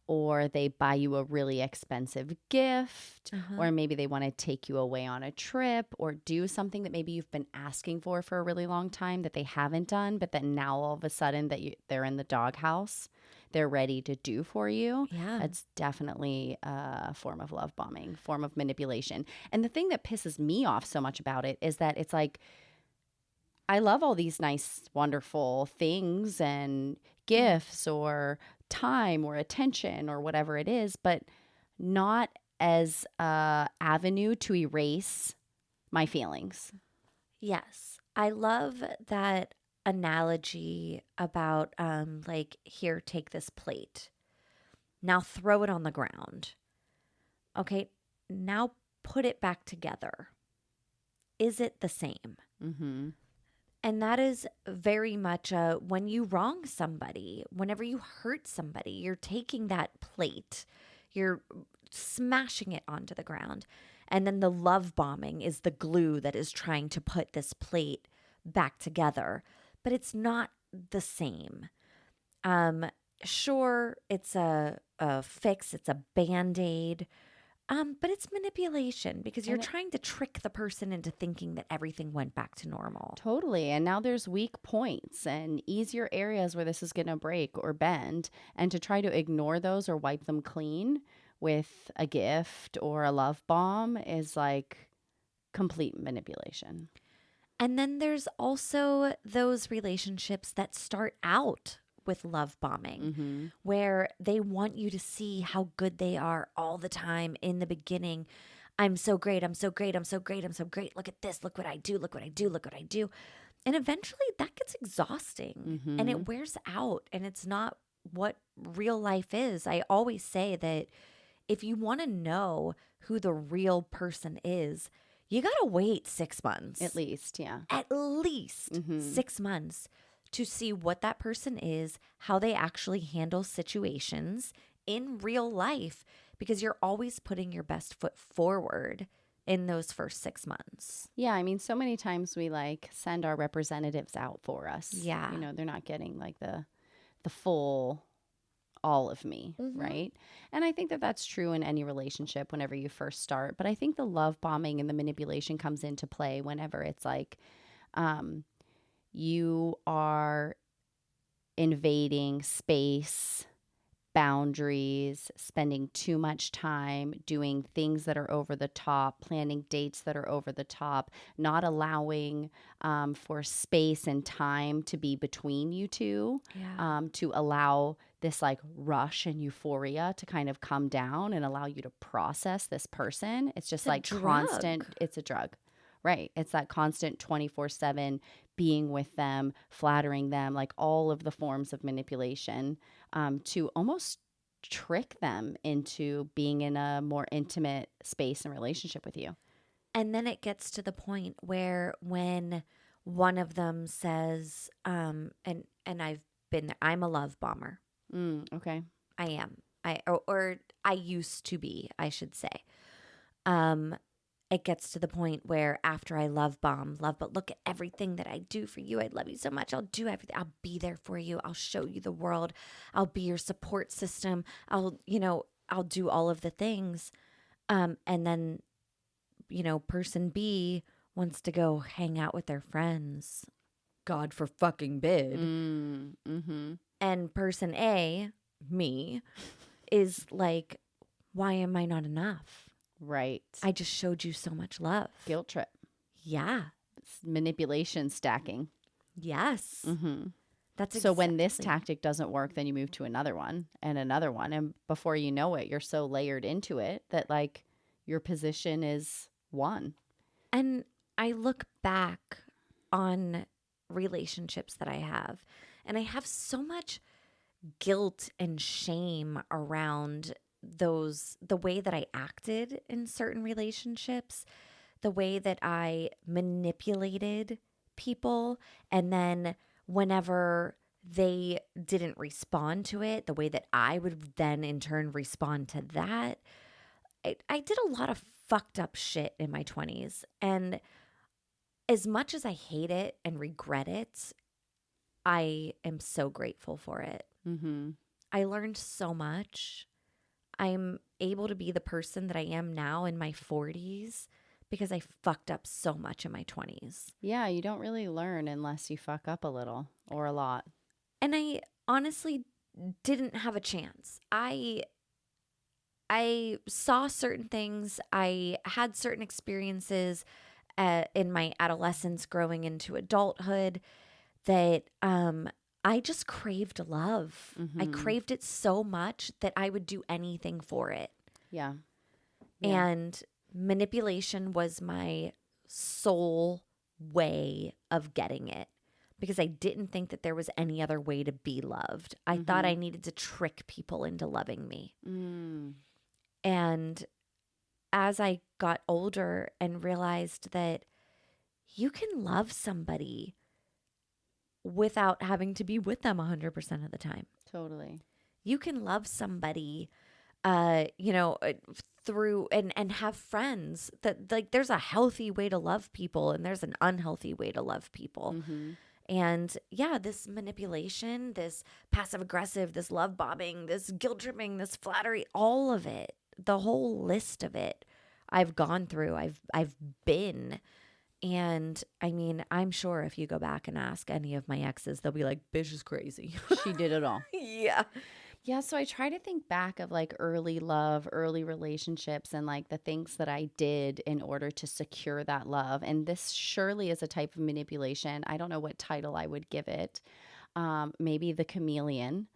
or they buy you a really expensive gift, or maybe they want to take you away on a trip or do something that maybe you've been asking for a really long time that they haven't done, but that now all of a sudden they're in the doghouse, they're ready to do for you. Yeah. That's definitely a form of love bombing, form of manipulation. And the thing that pisses me off so much about it is that it's like, I love all these nice, wonderful things and gifts or time or attention or whatever it is, but not as a avenue to erase my feelings. Yes. I love that analogy about like, here, take this plate. Now throw it on the ground. Okay, now put it back together. Is it the same? Mm-hmm. And that is very much when you wrong somebody, whenever you hurt somebody, you're taking that plate, you're smashing it onto the ground. And then the love bombing is the glue that is trying to put this plate back together. But it's not the same. Sure, it's a fix, it's a Band-Aid. But it's manipulation because you're trying to trick the person into thinking that everything went back to normal. Totally. And now there's weak points and easier areas where this is going to break or bend. And to try to ignore those or wipe them clean with a gift or a love bomb is like complete manipulation. And then there's also those relationships that start out with love bombing, Mm-hmm. where they want you to see how good they are all the time in the beginning. I'm so great. I'm so great. I'm so great. I'm so great. Look at this. Look what I do. Look what I do. Look what I do. And eventually that gets exhausting and it wears out, and it's not what real life is. I always say that if you want to know who the real person is, you got to wait 6 months. At least, yeah. At least 6 months to see what that person is, how they actually handle situations in real life, because you're always putting your best foot forward in those first 6 months. Yeah, I mean, so many times we like send our representatives out for us. Yeah. You know, they're not getting like the full all of me, right? And I think that that's true in any relationship whenever you first start. But I think the love bombing and the manipulation comes into play whenever it's like you are invading space, boundaries, spending too much time doing things that are over the top, planning dates that are over the top, not allowing for space and time to be between you two, to allow this like rush and euphoria to kind of come down and allow you to process this person. It's just like constant, it's a drug. Right. It's that constant 24/7 being with them, flattering them, like all of the forms of manipulation to almost trick them into being in a more intimate space and relationship with you. And then it gets to the point where when one of them says, and I've been there, I'm a love bomber. Okay. I am. Or I used to be, I should say. It gets to the point where after I but look at everything that I do for you. I love you so much. I'll do everything. I'll be there for you. I'll show you the world. I'll be your support system. I'll do all of the things. And then, person B wants to go hang out with their friends. God for fucking bid. And person A, me, is like, why am I not enough? Right. I just showed you so much love. Guilt trip. Yeah. It's manipulation stacking. Yes. That's So when this tactic doesn't work, then you move to another one. And before you know it, you're so layered into it that like your position is one. And I look back on relationships that I have, and I have so much guilt and shame around the way that I acted in certain relationships, the way that I manipulated people, and then whenever they didn't respond to it, the way that I would then in turn respond to that. I did a lot of fucked up shit in my 20s, and as much as I hate it and regret it, I am so grateful for it. I learned so much. I'm able to be the person that I am now in my 40s because I fucked up so much in my 20s. Yeah, you don't really learn unless you fuck up a little or a lot. And I honestly didn't have a chance. I saw certain things. I had certain experiences in my adolescence growing into adulthood that I just craved love. I craved it so much that I would do anything for it. Yeah. And manipulation was my sole way of getting it because I didn't think that there was any other way to be loved. I thought I needed to trick people into loving me. And as I got older and realized that you can love somebody without having to be with them 100% of the time. Totally. You can love somebody, through and have friends that like there's a healthy way to love people and there's an unhealthy way to love people. And yeah, this manipulation, this passive aggressive, this love bombing, this guilt tripping, this flattery, all of it, the whole list of it, I've gone through. I've been. And I mean, I'm sure if you go back and ask any of my exes, they'll be like, bitch is crazy. She did it all. Yeah. Yeah, so I try to think back of like early love, early relationships, and like the things that I did in order to secure that love. And this surely is a type of manipulation. I don't know what title I would give it. maybe the chameleon,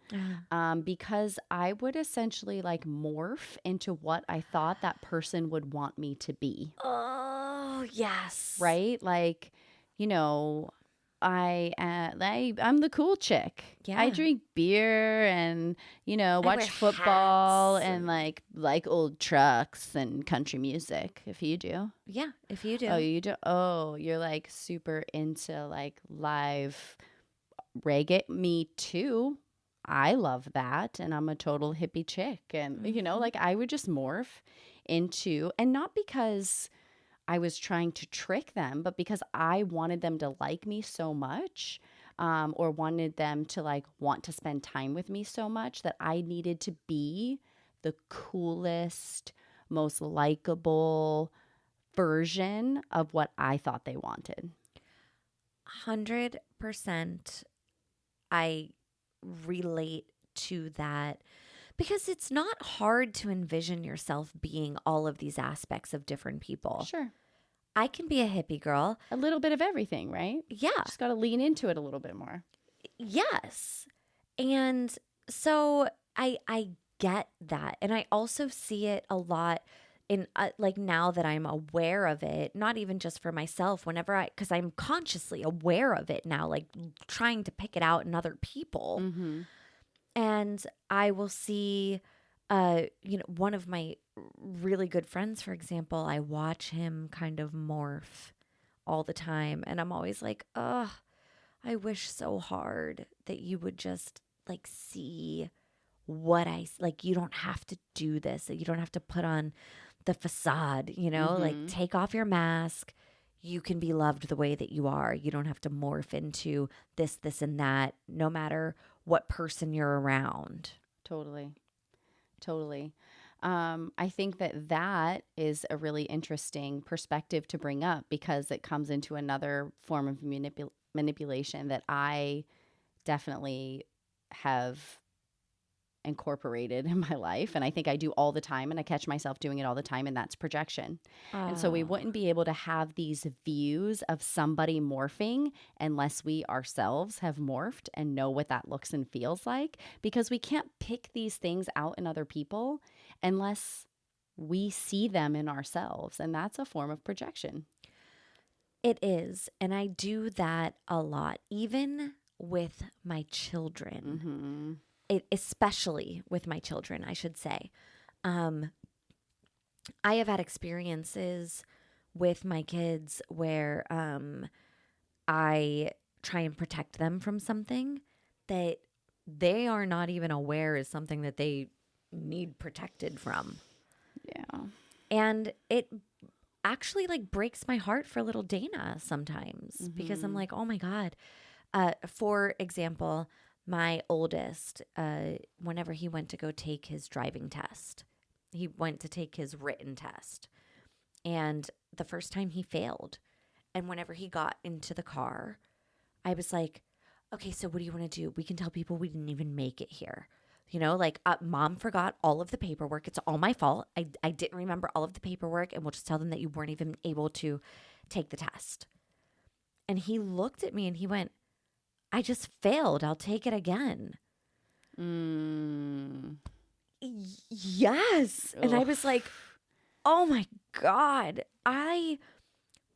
because I would essentially like morph into what I thought that person would want me to be. Oh, yes. Right? Like, you know, I'm the cool chick. Yeah. I drink beer and, you know, wear watch football hats and like old trucks and country music. If you do. Yeah, if you do. Oh, you do. Oh, you're like super into like live reggae. Me too. I love that. And I'm a total hippie chick. And, you know, like I would just morph into, and not because I was trying to trick them, but because I wanted them to like me so much, or wanted them to like want to spend time with me so much that I needed to be the coolest, most likable version of what I thought they wanted. 100% I relate to that because it's not hard to envision yourself being all of these aspects of different people. Sure. I can be a hippie girl. A little bit of everything, right? Yeah. Just got to lean into it a little bit more. Yes. And so I get that. And I also see it a lot in like now that I'm aware of it, not even just for myself, because I'm consciously aware of it now, like trying to pick it out in other people. Mm-hmm. And I will see, one of my really good friends, for example, I watch him kind of morph all the time. And I'm always like, ugh, I wish so hard that you would just like see like, you don't have to do this. You don't have to put on the facade, like take off your mask. You can be loved the way that you are. You don't have to morph into this, and that, no matter what person you're around. Totally. I think that is a really interesting perspective to bring up because it comes into another form of manipulation that I definitely have incorporated in my life, and I think I do all the time, and I catch myself doing it all the time, and that's projection. And so we wouldn't be able to have these views of somebody morphing unless we ourselves have morphed and know what that looks and feels like, because we can't pick these things out in other people unless we see them in ourselves, and that's a form of projection. It is, and I do that a lot, even with my children. Especially with my children, I should say. I have had experiences with my kids where I try and protect them from something that they are not even aware is something that they need protected from. Yeah. And it actually like breaks my heart for little Dayna sometimes because I'm like, oh my God. For example, my oldest, whenever he went to go take his driving test, he went to take his written test. And the first time he failed. And whenever he got into the car, I was like, okay, so what do you want to do? We can tell people we didn't even make it here. Mom forgot all of the paperwork. It's all my fault. I didn't remember all of the paperwork, and we'll just tell them that you weren't even able to take the test. And he looked at me and he went, I just failed. I'll take it again. Yes. And I was like, oh my God. I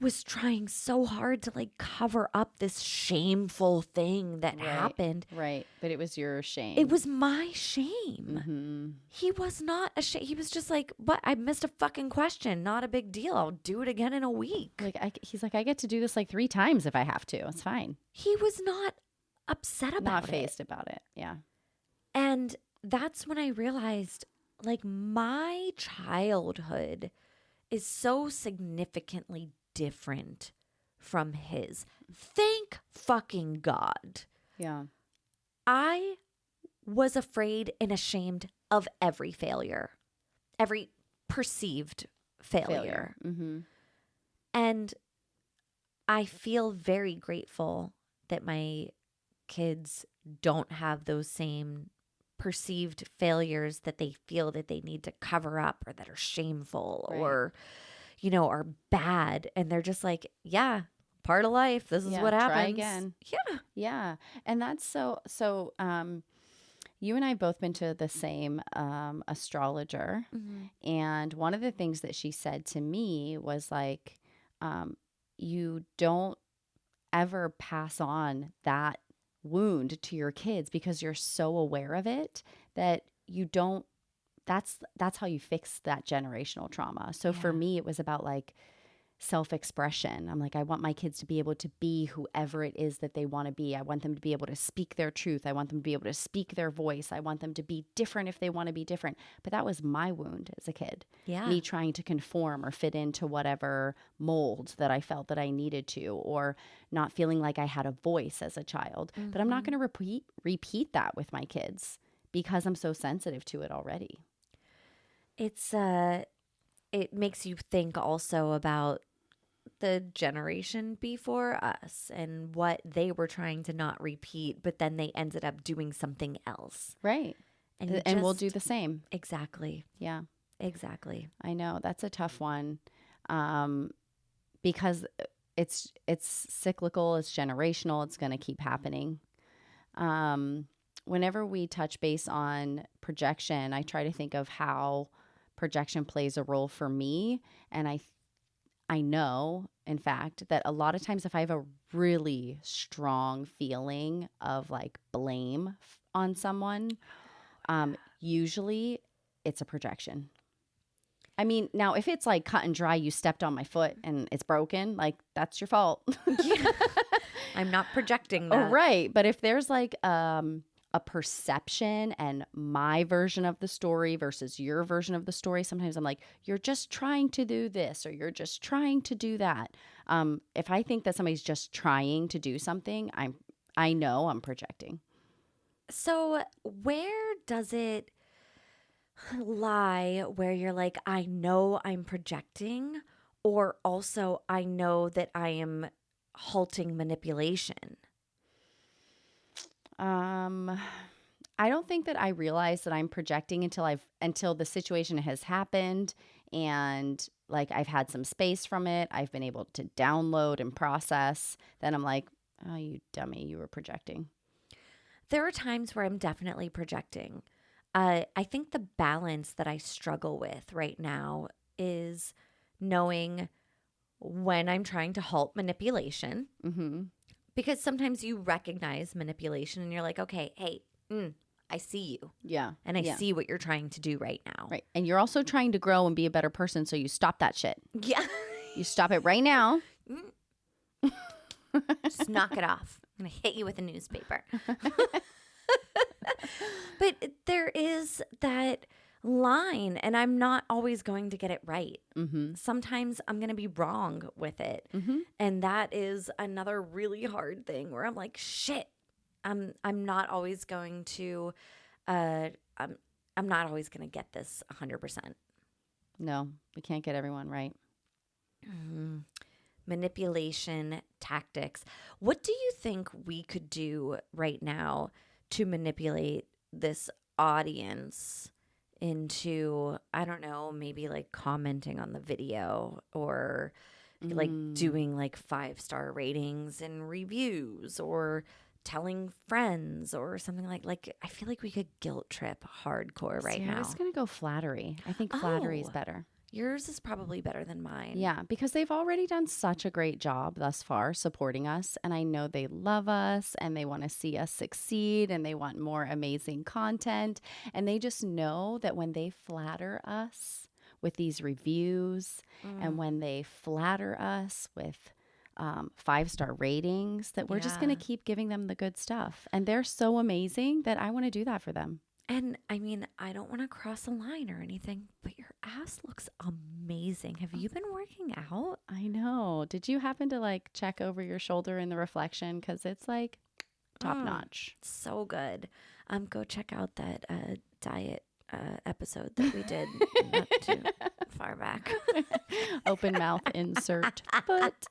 was trying so hard to like cover up this shameful thing that happened. Right. But it was your shame. It was my shame. He was not ashamed. He was just like, what? I missed a fucking question. Not a big deal. I'll do it again in a week. He's like, I get to do this like 3 times if I have to. It's fine. He was not upset about it. Not fazed about it. Yeah. And that's when I realized like my childhood is so significantly different from his. Thank fucking God. Yeah. I was afraid and ashamed of every failure, every perceived failure. And I feel very grateful that my kids don't have those same perceived failures that they feel that they need to cover up or that are shameful or, are bad. And they're just like, yeah, part of life. This is Yeah, what happens. try again. Yeah. Yeah. And that's so you and I both been to the same astrologer. And one of the things that she said to me was like, you don't ever pass on that wound to your kids because you're so aware of it that you don't, that's how you fix that generational trauma. So for me, it was about like self-expression. I'm like, I want my kids to be able to be whoever it is that they want to be. I want them to be able to speak their truth. I want them to be able to speak their voice. I want them to be different if they want to be different. But that was my wound as a kid. Yeah. Me trying to conform or fit into whatever mold that I felt that I needed to, or not feeling like I had a voice as a child. But I'm not going to repeat that with my kids because I'm so sensitive to it already. It makes you think also about the generation before us and what they were trying to not repeat, but then they ended up doing something else. Right. And we'll do the same. Exactly. Yeah. Exactly. I know. That's a tough one. Because it's cyclical, it's generational, it's going to keep happening. Whenever we touch base on projection, I try to think of how projection plays a role for me. And I know, in fact, that a lot of times if I have a really strong feeling of like blame on someone, usually it's a projection. I mean, now if it's like cut and dry, you stepped on my foot and it's broken, like that's your fault. I'm not projecting Oh, that. right. But if there's like a perception and my version of the story versus your version of the story, sometimes I'm like, you're just trying to do this or you're just trying to do that. If I think that somebody's just trying to do something, I know I'm projecting. So where does it lie where you're like, I know I'm projecting, or also I know that I am halting manipulation? I don't think that I realize that I'm projecting until the situation has happened and like I've had some space from it. I've been able to download and process. Then I'm like, oh, you dummy, you were projecting. There are times where I'm definitely projecting. I think the balance that I struggle with right now is knowing when I'm trying to halt manipulation. Mm-hmm. Because sometimes you recognize manipulation and you're like, okay, hey, I see you. Yeah. And I see what you're trying to do right now. Right. And you're also trying to grow and be a better person. So you stop that shit. Yeah. You stop it right now. Just knock it off. I'm going to hit you with a newspaper. But there is that line, and I'm not always going to get it right. Mm-hmm. Sometimes I'm going to be wrong with it. Mm-hmm. And that is another really hard thing where I'm like, shit, I'm not always going to, I'm not always going to get this 100%. No, we can't get everyone right. Mm-hmm. Manipulation tactics. What do you think we could do right now to manipulate this audience into, I don't know, maybe like commenting on the video or like doing like 5-star ratings and reviews or telling friends or something like I feel like we could guilt trip hardcore right now. I was going to go Flattery. I think Flattery is better. Yours is probably better than mine. Yeah, because they've already done such a great job thus far supporting us. And I know they love us and they want to see us succeed and they want more amazing content. And they just know that when they flatter us with these reviews and when they flatter us with 5-star ratings, that we're just going to keep giving them the good stuff. And they're so amazing that I want to do that for them. And I mean, I don't want to cross a line or anything, but your ass looks amazing. Have you been working out? I know. Did you happen to like check over your shoulder in the reflection? Because it's like top notch. So good. Go check out that diet episode that we did not too far back. Open mouth insert foot.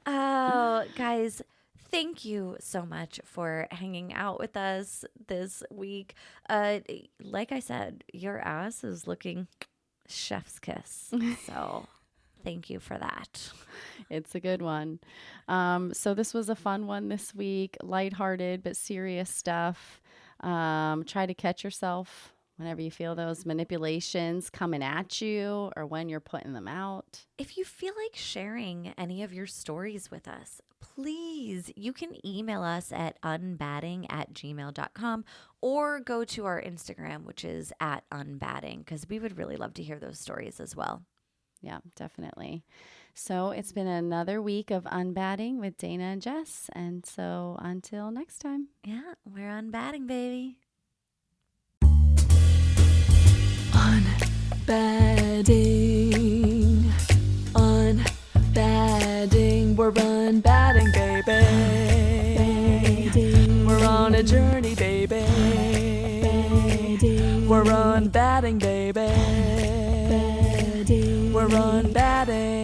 Oh, guys. Thank you so much for hanging out with us this week. Like I said, your ass is looking chef's kiss. So Thank you for that. It's a good one. So this was a fun one this week, lighthearted but serious stuff. Try to catch yourself whenever you feel those manipulations coming at you or when you're putting them out. If you feel like sharing any of your stories with us, please, you can email us at unbadding@gmail.com or go to our Instagram, which is @unbadding, because we would really love to hear those stories as well. Yeah, definitely. So it's been another week of UnBadding with Dayna and Jess. And so until next time. Yeah, we're unbadding, baby. Unbadding, unbadding, we're unbadding, baby. We're on a journey, baby. We're unbadding, baby. We're unbadding.